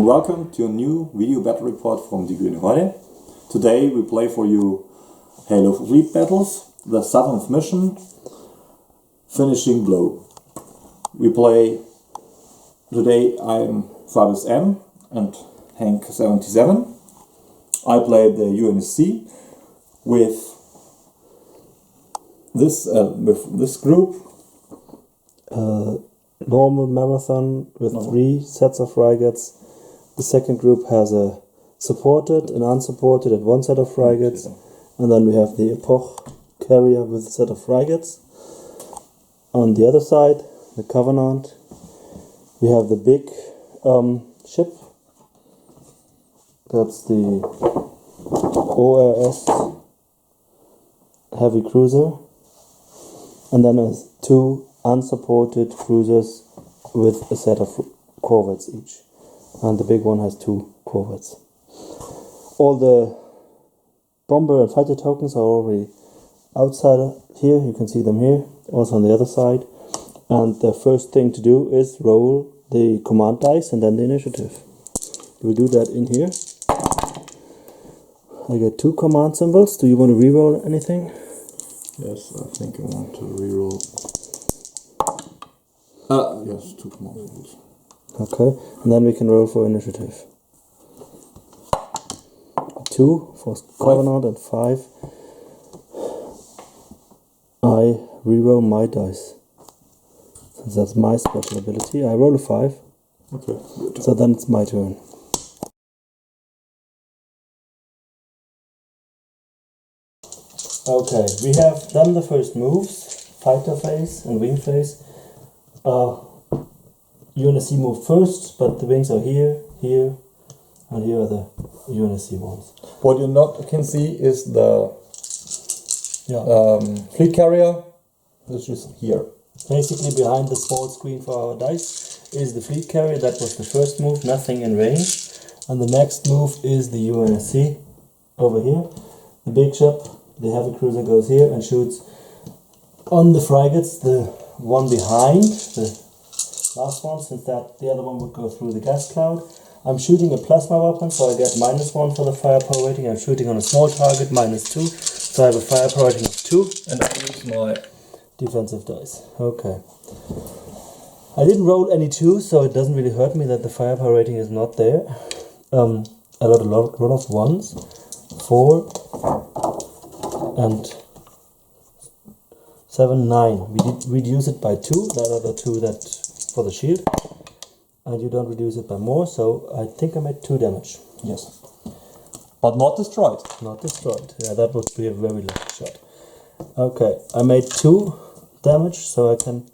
and welcome to a new video battle report from the Grüne Horde. Today we play for you Halo Fleet Battles, the 7th mission, Finishing Blow. We play today. I'm Fabiusm and Hahnc 77. I play the UNSC with this group. Normal marathon with 3 sets of frigates. The second group has a supported, an unsupported, and 1 set of frigates. And then we have the Epoch carrier with a set of frigates. On the other side, the Covenant, we have the big ship. That's the ORS heavy cruiser. And then there's 2 unsupported cruisers with a set of corvettes each, and the big one has 2 corvettes. All the bomber and fighter tokens are already outside here. You can see them here, also on the other side. And the first thing to do is roll the command dice and then the initiative. We'll do that in here. I get 2 command symbols. Do you want to re-roll anything? Yes, I think I want to re-roll. Yes, 2 command symbols. Okay, and then we can roll for initiative. 2 for Covenant and 5. I re-roll my dice. Since that's my special ability, I roll a 5. Okay. So then it's my turn. Okay, we have done the first moves, fighter phase and wing phase. UNSC moved first, but the wings are here, here, and here are the UNSC ones. What you not can see is the fleet carrier, which is here. Basically behind the small screen for our dice is the fleet carrier. That was the first move, nothing in range. And the next move is the UNSC over here. The big ship, the heavy cruiser, goes here and shoots on the frigates, the one behind, the last one, since that the other one would go through the gas cloud. I'm shooting a plasma weapon, so I get -1 for the firepower rating. I'm shooting on a small target, -2, so I have a firepower rating of 2. And I use my defensive dice. Okay. I didn't roll any 2s, so it doesn't really hurt me that the firepower rating is not there. I got a lot of 1s, 4, and 7, 9. We did reduce it by 2. That are the 2 that for the shield, and you don't reduce it by more. So I think I made 2 damage. yes, but not destroyed. Not destroyed. Yeah, that would be a very lucky shot. Okay, I made 2 damage, so I can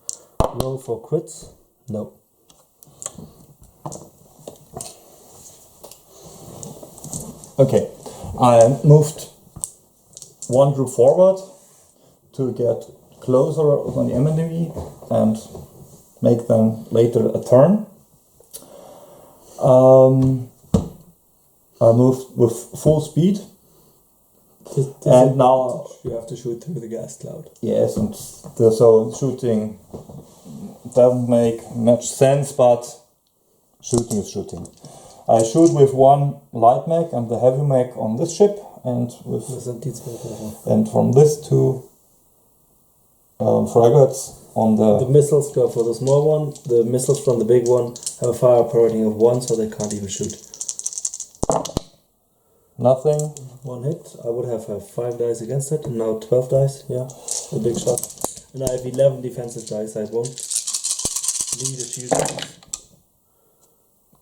roll for crits. No. Okay, I moved 1 group forward to get closer on the enemy and make them later a turn. I moved with full speed. And now you have to shoot through the gas cloud. yes, and so shooting doesn't make much sense, but shooting is shooting. I shoot with 1 light mech and the heavy mech on this ship, and from this 2 frigates on the missiles go for the small one. The missiles from the big one have a firepower rating of 1, so they can't even shoot. Nothing. 1 hit. I would have 5 dice against it, and now 12 dice. Yeah, a big shot. And I have 11 defensive dice. I won't need a few dice.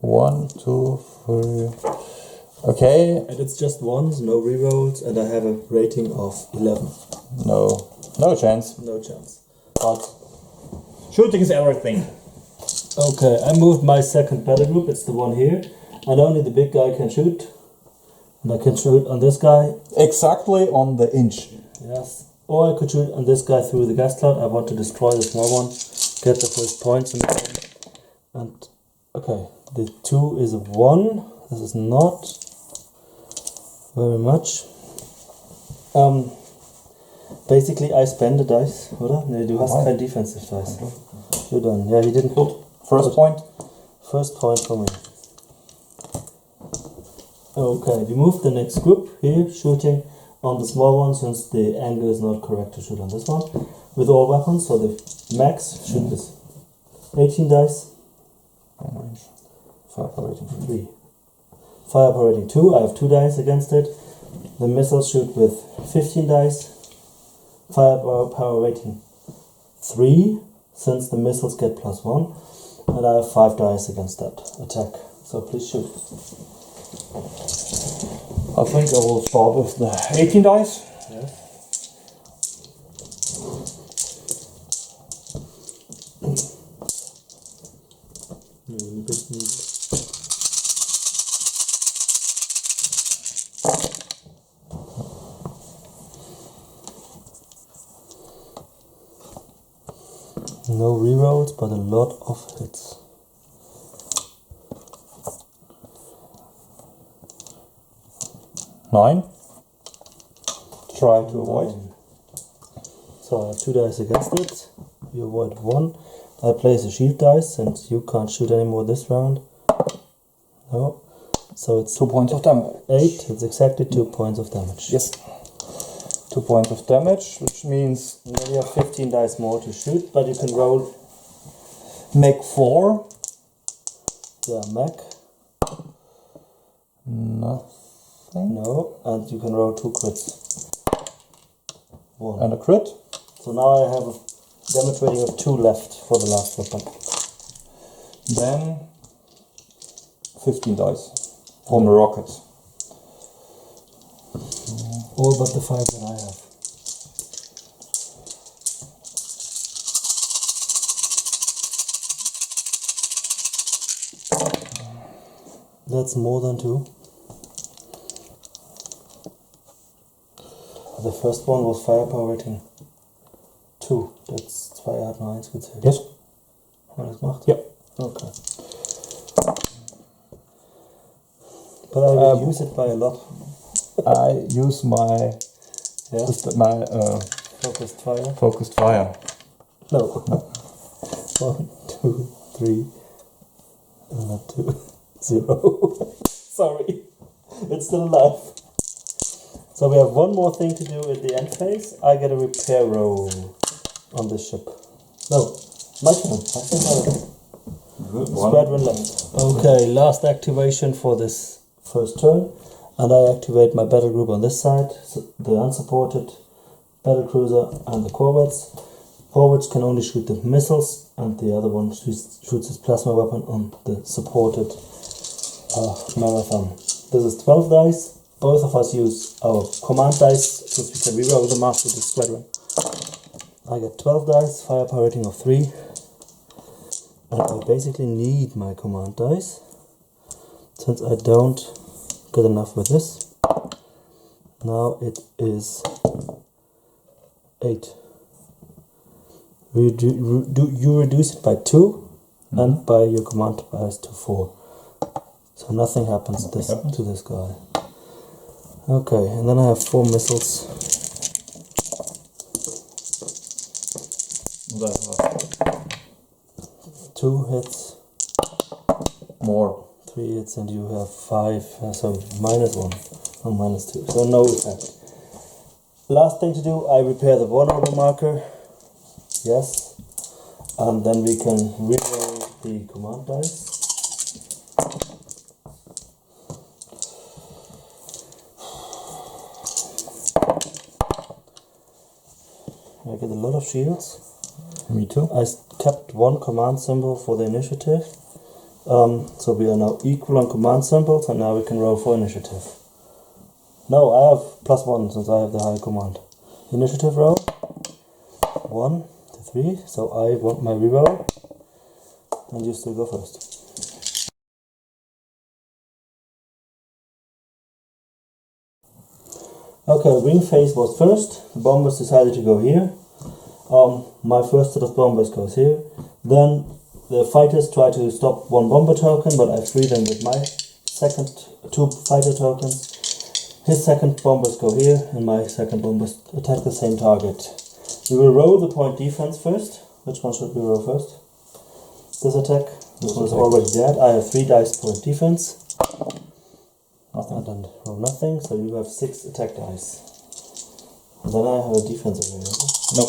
1, 2, 3. Okay. And it's just 1s, no rerolls, and I have a rating of 11. No chance. No chance. But shooting is everything. Okay, I moved my second battle group. It's the one here, and only the big guy can shoot. And I can shoot on this guy. Exactly on the inch. Yes. Or I could shoot on this guy through the gas cloud. I want to destroy the small one, get the first points in the game. And okay, the 2 is a 1. This is not very much. Basically, I spend the dice, oder? Ne, du hast kein defensive dice. You're done. Yeah, he didn't put. First point. First point for me. Okay, we move the next group here, shooting on the small one since the angle is not correct to shoot on this one. With all weapons, so the max shoot with 18 dice. Firepower rating 3. Firepower rating 2, I have 2 dice against it. The missiles shoot with 15 dice. Firepower rating 3, since the missiles get +1. And I have 5 dice against that attack. So please shoot. I think I will start with the 18 dice. Yeah. No rerolls, but a lot of hits. Nine. Try to avoid. So I have 2 dice against it. You avoid 1. I place a shield dice since you can't shoot anymore this round. No. So it's 2 points of damage. 8. It's exactly 2 points of damage. Yes. 2 points of damage, which means And then you have 15 dice more to shoot, but you can roll. make 4. Yeah, Mac. Nothing. No. And you can roll 2 crits. 1. And a crit. So now I have a damage rating of 2 left for the last weapon. Then 15 dice from the rockets. All but the 5 that I have. That's more than 2. The first one was firepower rating 2. Das 2 hat nur 1 gezählt. Yes. Haben wir das gemacht? Ja. Okay. But I will use it by a lot. I use my Focused fire. focused fire. No. 1, 2, 3. Not 2. 0. Sorry. It's still alive. So we have one more thing to do at the end phase. I get a repair roll on this ship. No, my turn. I think I have squadron left. Okay, last activation for this first turn. And I activate my battle group on this side, so the unsupported battlecruiser and the corvettes. Corvettes can only shoot the missiles, and the other one shoots his plasma weapon on the supported marathon. This is 12 dice. Both of us use our command dice, since we can reroll them after the squadron. I get 12 dice, firepower rating of 3. And I basically need my command dice, since I don't get enough with this. Now it is 8. You reduce it by 2, and by your command dice to 4. So nothing happens to this guy. Okay, and then I have 4 missiles. 2 hits. More. 3 hits, and you have 5, so -1 or -2, so no effect. Last thing to do, I repair the vulnerable marker. Yes. And then we can reroll the command dice. I get a lot of shields. Me too. I kept 1 command symbol for the initiative. So we are now equal on command symbols, and now we can roll for initiative. No, I have +1 since I have the high command. Initiative roll. 1 to 3, so I want my reroll. And you still go first. Okay, wing phase was first. The bombers decided to go here. My first set of bombers goes here. Then the fighters try to stop 1 bomber token, but I free them with my second 2 fighter tokens. His second bombers go here, and my second bombers attack the same target. We will roll the point defense first. Which one should we roll first? This attack. This one is already dead. I have 3 dice point defense. Nothing. And then roll nothing, so you have 6 attack dice. And then I have a defense available. No.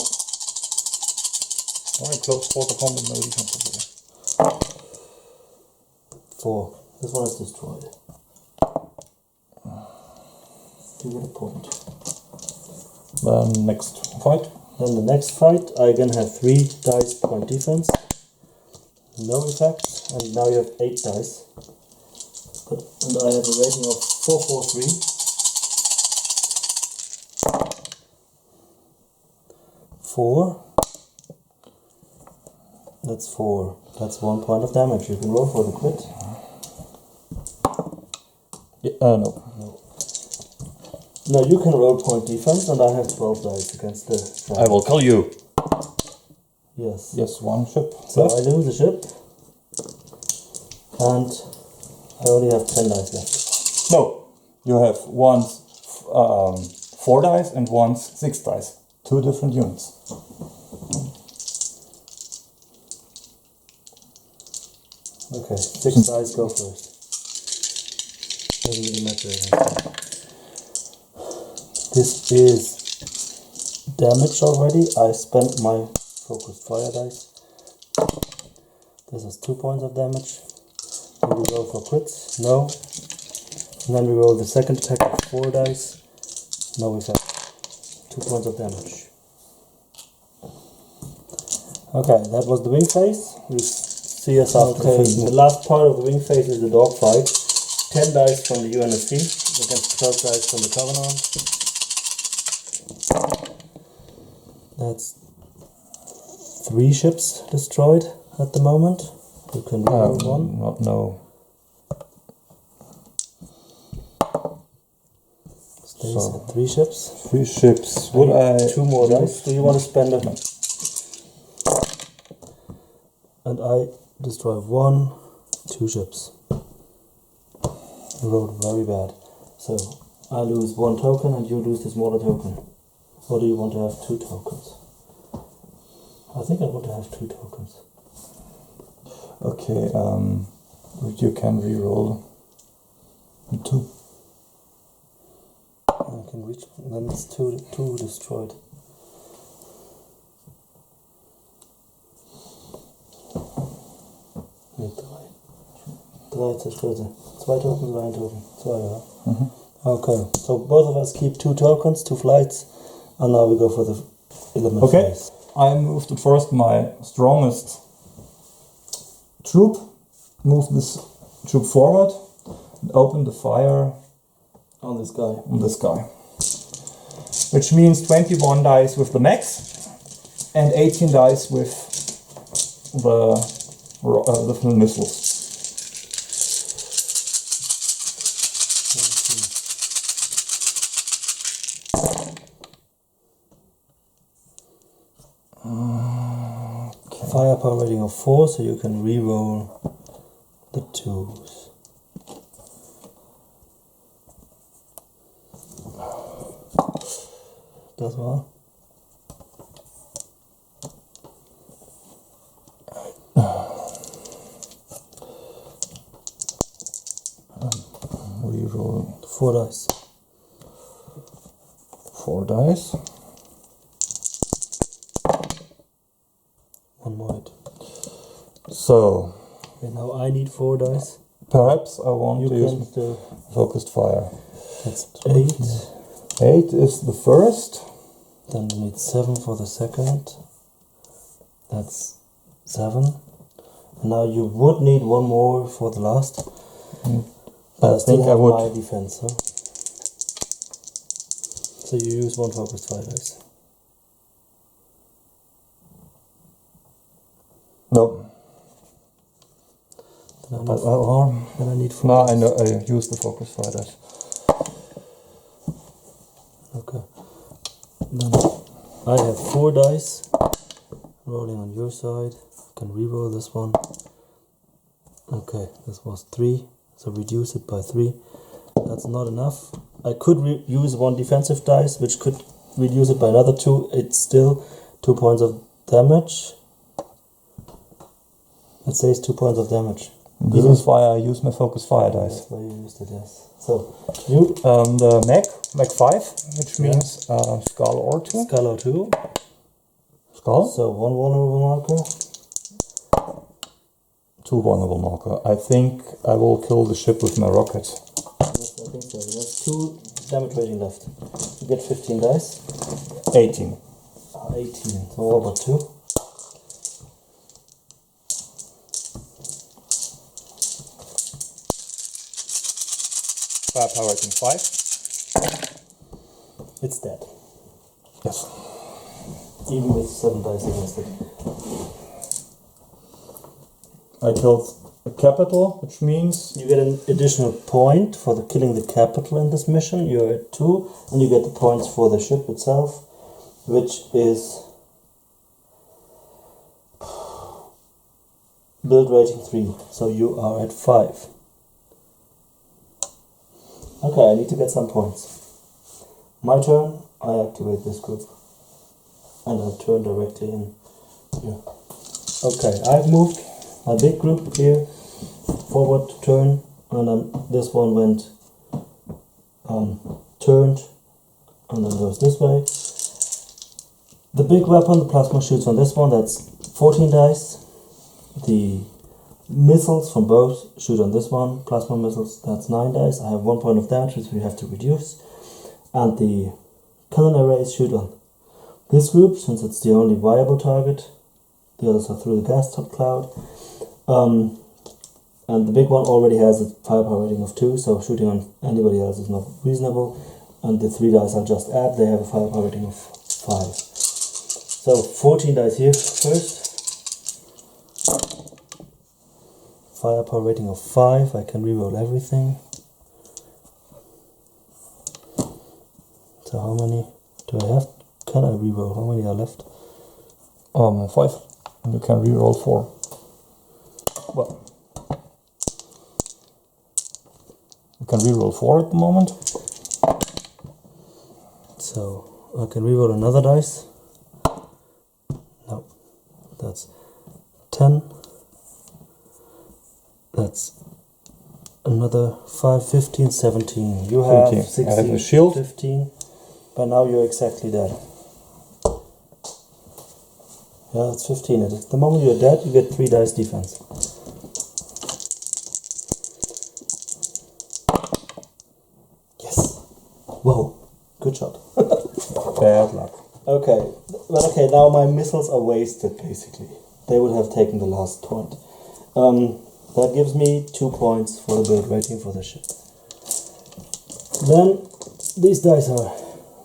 Alright, close quarter combat, no defense. 4. This one is destroyed. You get a point. Then next fight. Then the next fight, I again have 3 dice point defense. No effect, and now you have 8 dice. And I have a rating of 4, 4, 3. 4. That's 4. That's 1 point of damage. You can roll for the crit. Yeah, no. Now you can roll point defense, and I have 12 dice against the I will kill you. Yes. Yes, 1 ship. So I lose a ship. And I only have 10 dice left. No. You have once 4 dice and once 6 dice. 2 different units. Okay, 6 dice go first. Doesn't really matter. This is damage already. I spent my focused fire dice. This is 2 points of damage. Then we roll for crits. No. And then we roll the second attack with 4 dice. No effect. 2 points of damage. Okay, that was the wing phase. We see us after the first move. The last part of the wing phase is the dog fight. 10 dice from the UNSC against 12 dice from the Covenant. That's 3 ships destroyed at the moment. You can roll one. No. Stays at 3 ships. 3 ships. Would I 2 more dice? Do you want to spend it? No. And I destroy 1, 2 ships. You rolled very bad. So I lose 1 token and you lose the smaller token. Or do you want to have 2 tokens? I think I want to have 2 tokens. Okay, you can reroll 2. I can reach, then it's 2 destroyed. Nee, 3. 3 zerstörte. 2 Tokens oder 1 Token? 2, ja. Okay, so both of us keep 2 tokens, 2 flights, and now we go for the element phase. I moved at first my strongest troop, moved this troop forward, and opened the fire On this guy. on this guy. Which means 21 dice with the max, and 18 dice with the different missiles. Firepower rating of 4, so you can re-roll the 2s. Das war. Reroll 4 dice. 4 dice. 1 more hit. So, Okay, now I need 4 dice. perhaps I want You to can use still. focused fire. That's 8. 8 is the first. Then you need 7 for the second. That's 7. And now you would need 1 more for the last. But I still think I have would. my defense, huh? So you use 1 focused fire dice. No. Then I But, need, then I need 4 no, dice. I know. I use the focused fire dice. Okay. Then I have 4 dice rolling on your side. You can reroll this one. Okay, this was 3, so reduce it by 3. That's not enough. I could use 1 defensive dice, which could reduce it by another 2. It's still 2 points of damage. It says 2 points of damage. This is why I use my focus fire dice. That's why you used it, yes. So, you? The Mac 5, which means skull or 2. Skull or 2. Skull. So, 1 vulnerable marker. 2 vulnerable marker. I think I will kill the ship with my rocket. Yes, I think so. There's 2 damage rating left. You get 15 dice. 18. 18. So, what about 2? Firepower rating 5. It's dead. Yes. Even with 7 dice against it. I killed a capital, which means You get an additional point for the killing the capital in this mission. You're at 2, and you get the points for the ship itself, which is build rating 3. So you are at 5. Okay, I need to get some points. My turn. I activate this group, and I turn directly in here. Okay, I've moved a big group here forward to turn, and then this one went turned, and then goes this way. The big weapon, the plasma, shoots on this one. That's 14 dice. The missiles from both shoot on this one. Plasma missiles, that's 9 dice. I have 1 point of damage, which we have to reduce. And the cannon arrays shoot on this group, since it's the only viable target. The others are through the gas top cloud. And the big one already has a firepower rating of 2, so shooting on anybody else is not reasonable. And the 3 dice I'll just add, they have a firepower rating of 5. So 14 dice here first. Firepower rating of 5, I can reroll everything. So how many do I have? Can I reroll? How many are left? 5. And you can reroll 4. Well, you can reroll 4 at the moment. So I can reroll another dice. No, that's 10. That's another 5, 15, 17. You have 15. 16, I have a shield. 15. But now you're exactly dead. Yeah, it's 15. At the moment you're dead, you get 3 dice defense. Yes. Whoa. Good shot. Bad luck. Okay. Well, okay, now my missiles are wasted, basically. They would have taken the last point. That gives me 2 points for the build rating for the ship. Then, these dice are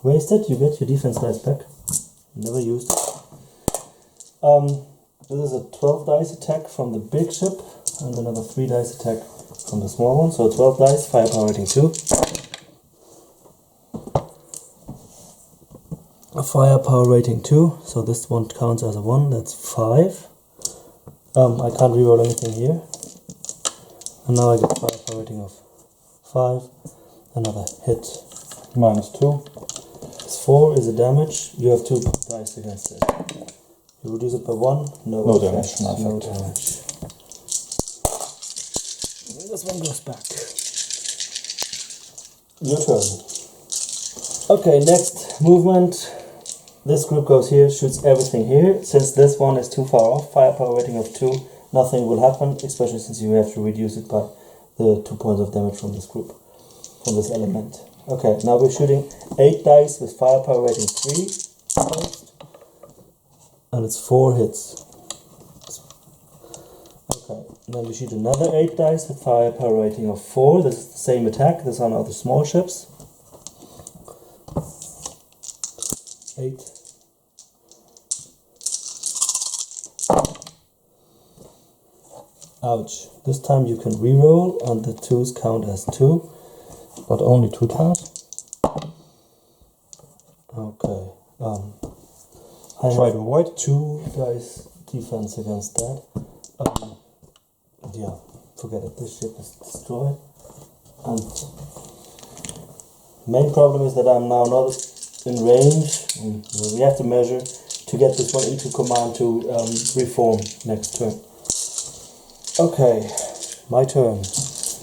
wasted. You get your defense dice back. Never used it. This is a 12 dice attack from the big ship, and another 3 dice attack from the small one. So 12 dice, firepower rating 2. A firepower rating 2, so this one counts as a 1, that's 5. I can't reroll anything here. And now I get firepower rating of 5. Another hit. -2. This 4 is a damage. You have 2 dice against it. You reduce it by 1. No damage. No damage. This one goes back. Your turn. Okay, next movement. This group goes here, shoots everything here. Since this one is too far off, firepower rating of 2, nothing will happen, especially since you have to reduce it by the 2 points of damage from this group, from this element. Okay, now we're shooting 8 dice with firepower rating 3 first, and it's 4 hits. Okay, then we shoot another 8 dice with firepower rating of 4. This is the same attack. These are now the small ships. 8. Ouch. This time you can reroll, and the 2s count as 2. But only 2 times. Okay. I try to avoid. 2 dice defense against that. Yeah, forget it. This ship is destroyed. And main problem is that I'm now not in range. We have to measure to get this one into command to reform next turn. Okay, My turn.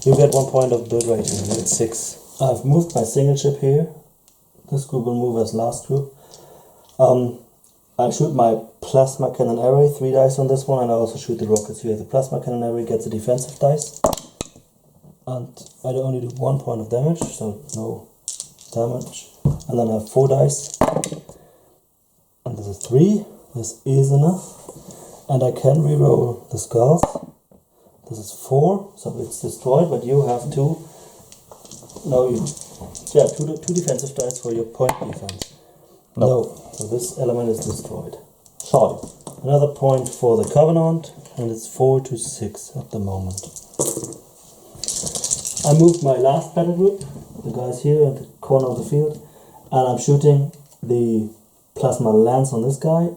You get 1 point of build rating. You get 6. I've moved my single ship here. This group will move as last group. I shoot my plasma cannon array, 3 dice on this one, and I also shoot the rockets here. The plasma cannon array gets a defensive dice, and I only do 1 point of damage, so no damage. And then I have 4 dice, and this is 3. This is enough, and I can reroll the skulls. This is 4, so it's destroyed, but you have 2. No, two defensive dice for your point defense. No, so this element is destroyed. Sorry. Another point for the Covenant, and it's 4 to 6 at the moment. I moved my last battle group, the guys here at the corner of the field, and I'm shooting the plasma lance on this guy,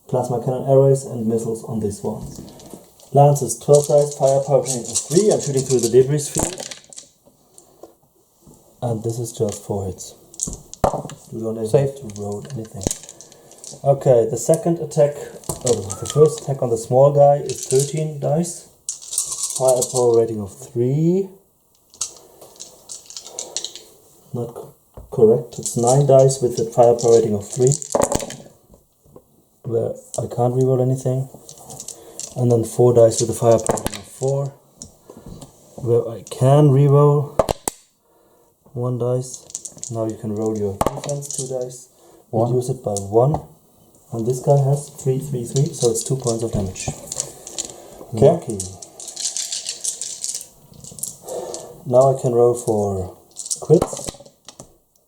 plasma cannon arrays, and missiles on this one. Lance is 12 dice, firepower rating is 3. I'm shooting through the debris field, and this is just 4 hits. You don't have to roll anything. Okay, the second attack, the first attack on the small guy is 13 dice. Firepower rating of 3. Not correct, it's 9 dice with the firepower rating of 3. Where I can't reroll anything. And then 4 dice with the firepower rating of 4. Where I can reroll 1 dice. Now you can roll your defense 2 dice, reduce it by 1, and this guy has 3, 3, 3, so it's 2 points of damage. Okay. Now I can roll for crits,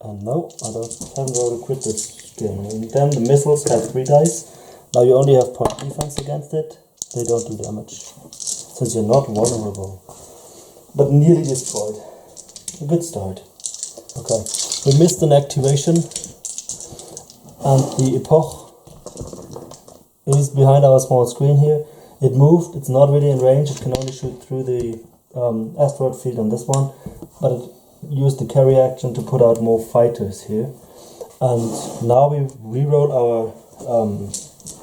and no, I haven't rolled a crit this game. And then the missiles have 3 dice. Now you only have point defense against it, they don't do damage, since you're not vulnerable, but nearly destroyed. A good start. Okay, we missed an activation, and the epoch is behind our small screen here. It moved, it's not really in range, it can only shoot through the asteroid field on this one, but it used the carry action to put out more fighters here. And now we reroll our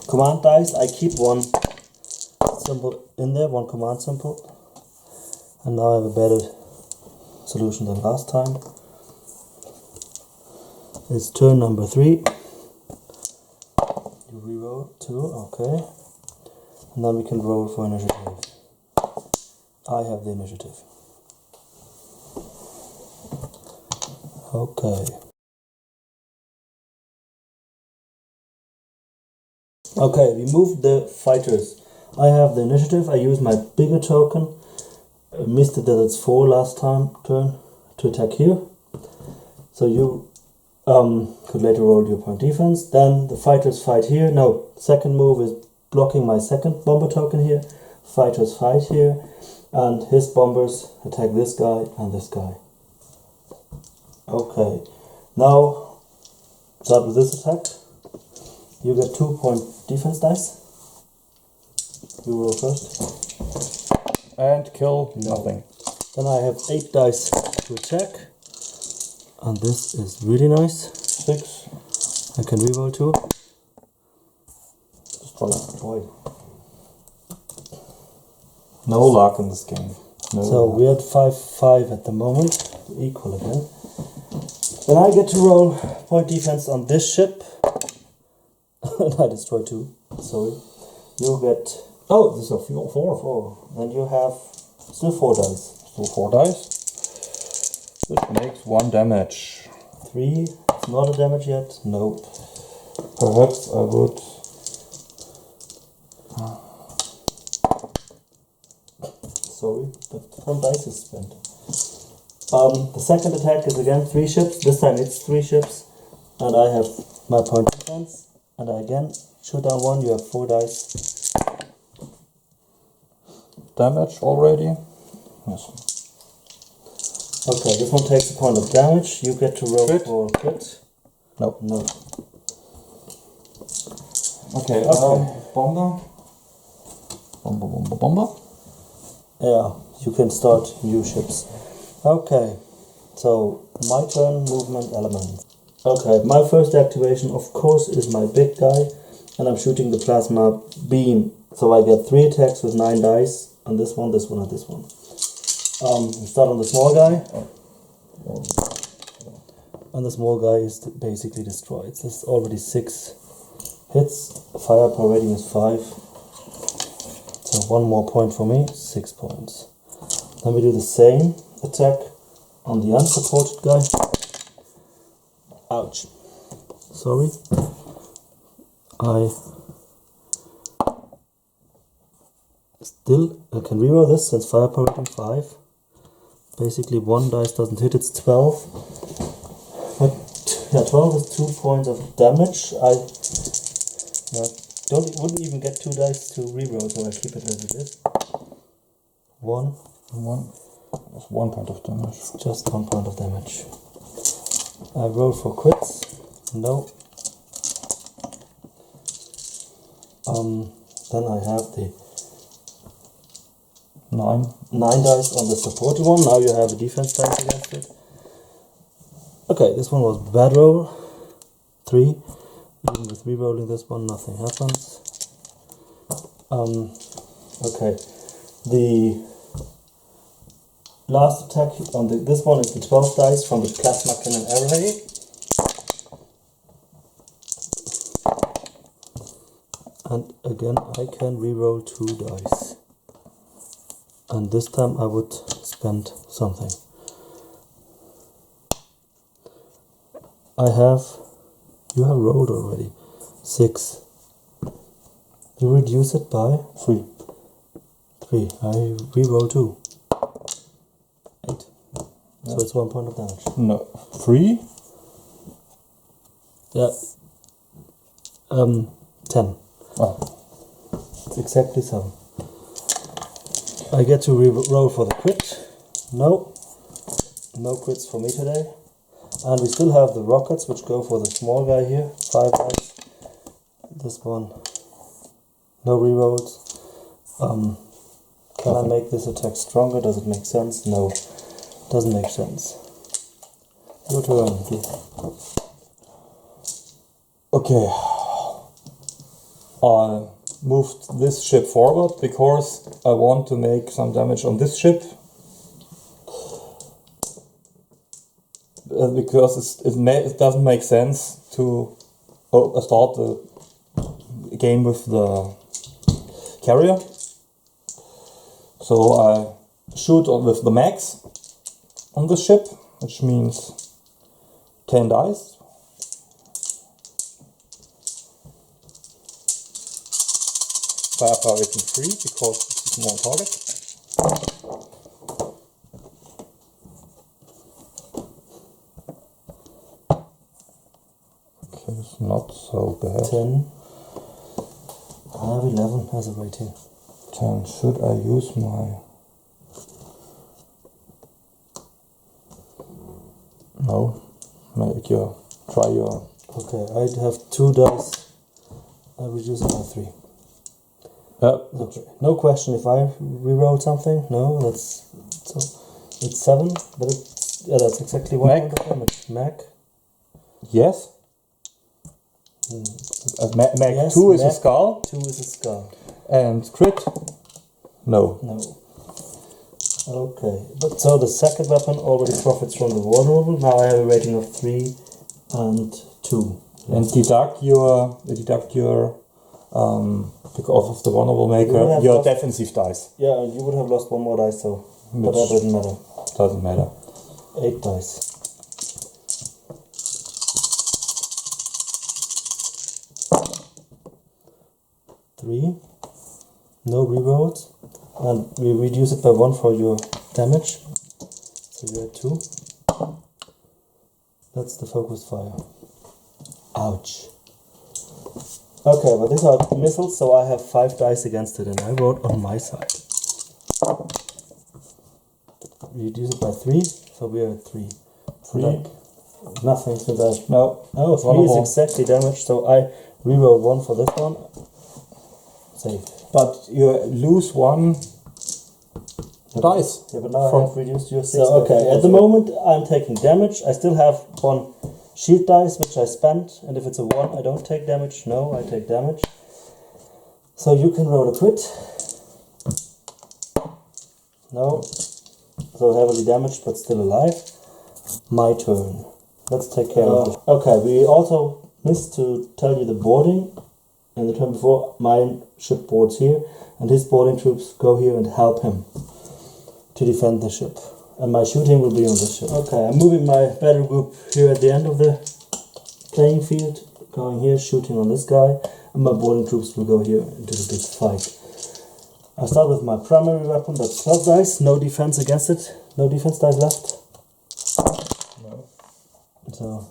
command dice. I keep 1 symbol in there, 1 command symbol, and now I have a better solution than last time. It's turn number 3. You reroll 2, okay. And then we can roll for initiative. I have the initiative. Okay. Okay, we moved the fighters. I have the initiative. I use my bigger token. I missed it that it's 4 last turn to attack here. So you could later roll your point defense. Then the fighters fight here. No, second move is blocking my second bomber token here. Fighters fight here, and his bombers attack this guy and this guy. Okay, now start with this attack. You get 2 point defense dice. You roll first. And kill nothing. Then I have 8 dice to attack. And this is really nice. 6. I can reroll 2. Destroy. No luck in this game. No So luck. we're at 5-5 at the moment. Equal again. Then I get to roll point defense on this ship. And I destroy 2. Sorry. You get... Oh, this is a 4. Then you have still 4 dice. So 4 dice. This makes 1 damage. 3. It's not a damage yet. Nope. Perhaps I would... Sorry, but some dice is spent. The second attack is again 3 ships. This time it's 3 ships. And I have my point defense. And I again shoot down 1. You have 4 dice. Damage already? Yes. Okay, this one takes a point of damage. You get to roll Crit? for crit. No. No. Okay, bomber. Bomber. Yeah, you can start new ships. Okay, so my turn, movement element. Okay, my first activation of course is my big guy, and I'm shooting the plasma beam. So I get 3 attacks with 9 dice on this one, and this one. We start on the small guy. And the small guy is basically destroyed. There's already 6 hits. Firepower rating is 5. So 1 more point for me, 6 points. Then we do the same attack on the unsupported guy. Ouch. Sorry. I can reroll this since firepower rating 5. Basically 1 dice doesn't hit, it's 12. But yeah, 12 is 2 points of damage. I wouldn't even get 2 dice to reroll, so I keep it as it is. 1. That's 1 point of damage. Just 1 point of damage. I roll for crits. No. Then I have the 9 dice on the supported one. Now you have a defense dice against it. Okay, this one was bad roll. 3. Even with rerolling this one, nothing happens. Okay, the last attack on this one is the 12 dice from the plasma cannon array. And again, I can reroll 2 dice. And this time I would spend something. You have rolled already. 6. You reduce it by 3. I reroll 2. 8. So it's 1 point of damage. No. 3? Yeah. 10. Oh. It's exactly 7. I get to roll for the crit. No crits for me today. And we still have the rockets, which go for the small guy here. 5 dice. This one. No rerolls. Can I make this attack stronger? Does it make sense? No. Doesn't make sense. Your turn. Okay. I moved this ship forward because I want to make some damage on this ship. Because it doesn't make sense to start the game with the carrier. So I shoot with the max on the ship, which means 10 dice. Firepower rating 3 because it's a small target. Okay, it's not so bad. 10. I have 11 as a rating. 10. Should I use my... No. Try your... Okay, I have 2 dice. I reduce it by 3. Okay. No question if I reroll something. No, it's 7, but that's exactly 1 point of damage. Mac. Yes. Mac Yes, 2 is Mac a skull. 2 is a skull. And crit? No. Okay, but so the second weapon already profits from the vulnerable. Now I have a rating of 3 and 2. And deduct your because of the vulnerable maker, your defensive dice. Yeah, and you would have lost 1 more dice, so but that doesn't matter. Doesn't matter. 8 dice. Three. No rerolls. And we reduce it by 1 for your damage. So you're at 2. That's the focused fire. Ouch. Okay, but these are missiles, so I have 5 dice against it, and I rolled on my side. Reduce it by 3, so we are at 3. 3. Nothing to that. No. Oh, 3 is exactly damaged, so I reroll 1 for this one. Save. But you lose 1 dice. Yeah, but now I have reduced your 6. So, okay, at the moment I'm taking damage. I still have 1 shield dice which I spent, and if it's a 1 I don't take damage. No, I take damage. So you can roll a crit. No. so heavily damaged but still alive. My turn. Let's take care of it. Okay, we also missed to tell you the boarding. In the turn before, my ship boards here, and his boarding troops go here and help him to defend the ship. And my shooting will be on this ship. Okay, I'm moving my battle group here at the end of the playing field, going here, shooting on this guy, and my boarding troops will go here into the big fight. I start with my primary weapon, that's 12 dice, no defense against it, no defense dice left. No. So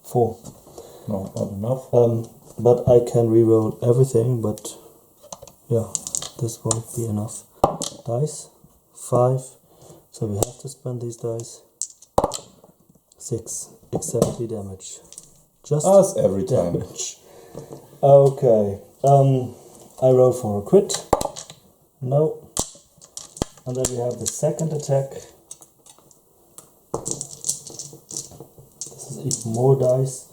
4. No, not enough. But I can reroll everything, but yeah, this won't be enough. Dice, 5, so we have to spend these dice. 6, exactly damage. Just As every time. damage. Okay, I roll for a crit. No. And then we have the second attack. This is even more dice.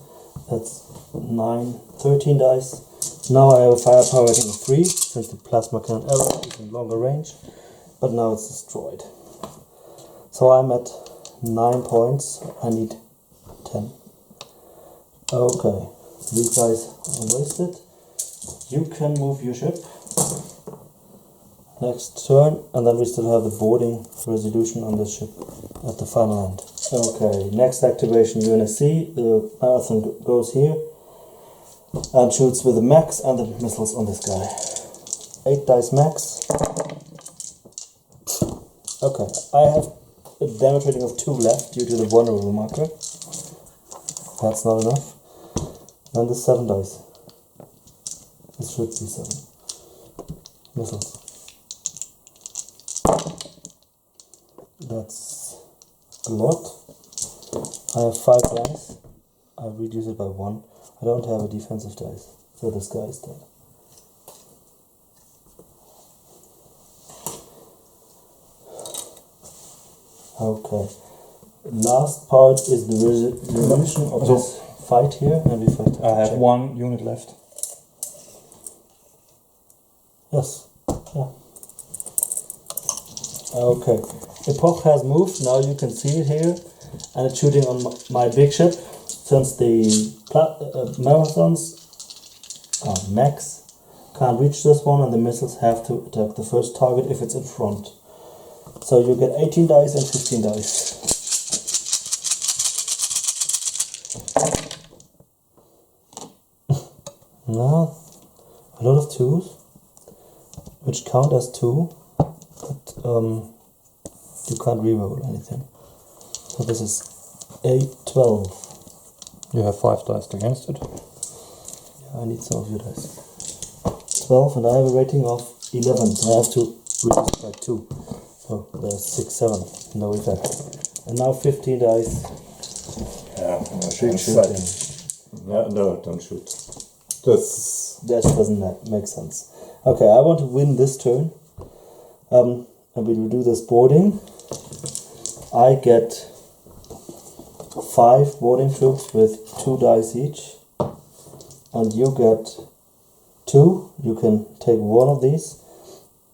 That's 9, 13 dice. Now I have a firepower rating of 3, since the plasma cannon arrow is in longer range. But now it's destroyed. So I'm at 9 points. I need 10. Okay, these guys are wasted. You can move your ship. Next turn, and then we still have the boarding resolution on this ship at the final end. Okay, next activation UNSC. The marathon goes here and shoots with the max and the missiles on this guy. 8 dice max. Okay, I have a damage rating of 2 left due to the vulnerable marker. That's not enough. And the 7 dice. This should be 7. Missiles. That's a lot. I have 5 dice. I reduce it by 1. I don't have a defensive dice, so this guy is dead. Okay. Last part is the resolution of this fight here, and we fight. I have 1 unit left. Yes. Yeah. Okay. Epoch has moved. Now you can see it here, and it's shooting on my big ship. Since the marathons, max, can't reach this one, and the missiles have to attack the first target if it's in front. So you get 18 dice and 15 dice. Now, a lot of 2s, which count as 2, but you can't reroll anything. So this is 8, 12. You have 5 dice against it. Yeah, I need some of your dice. 12, and I have a rating of 11, so I have to reduce it by 2. So there's 6, 7, no effect. And now 15 dice. Yeah, Big shooting. Yeah, no, don't shoot. That doesn't make sense. Okay, I want to win this turn. And we will do this boarding. I get 5 boarding troops with 2 dice each. And you get 2. You can take one of these.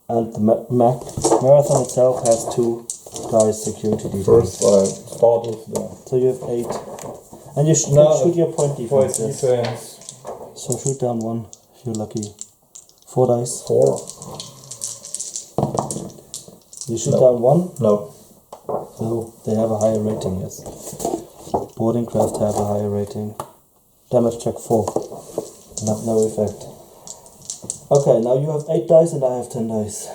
And the marathon itself has 2 dice security defense. First I start with the... So you have 8. And you shoot your point defense. Defense. So shoot down 1 if you're lucky. 4 dice. 4. You shoot down 1? No. No, they have a higher rating, yes. Boarding craft have a higher rating. Damage check 4. No effect. Okay, now you have 8 dice and I have 10 dice.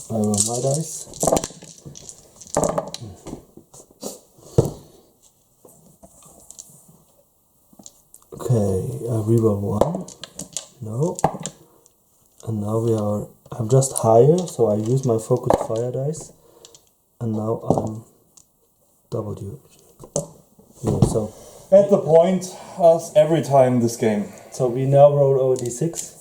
I roll my dice. Okay, I reroll 1. No. And now I'm just higher, so I use my focus fire dice. And now I'm double due. Yeah, so At the point as every time this game. So we now roll over d6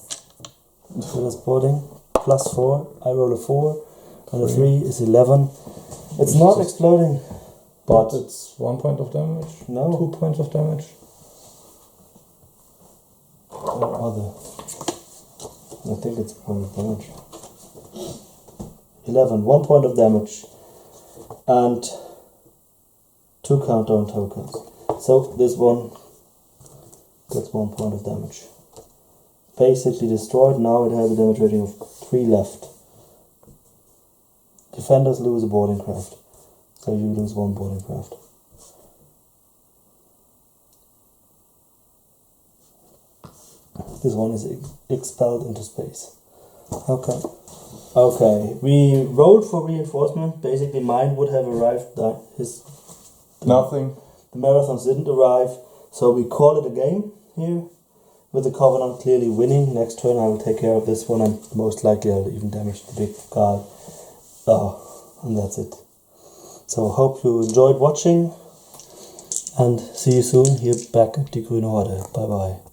for this boarding. Plus 4. I roll a 4. And a 3 is 11. It's not exploding. But it's 1 point of damage? No. 2 points of damage? other. I think it's point of damage. 11, 1 point of damage. And 2 countdown tokens. So this one gets 1 point of damage. Basically destroyed. Now it has a damage rating of 3 left. Defenders lose a boarding craft. So you lose 1 boarding craft. This one is expelled into space. Okay. Okay, we rolled for reinforcement. Basically mine would have arrived. Nothing. The marathons didn't arrive. So we call it a game here. With the Covenant clearly winning. Next turn I will take care of this one, and most likely I'll even damage the big guy. And that's it. So hope you enjoyed watching, and see you soon here back at die Grüne Horde. Bye bye.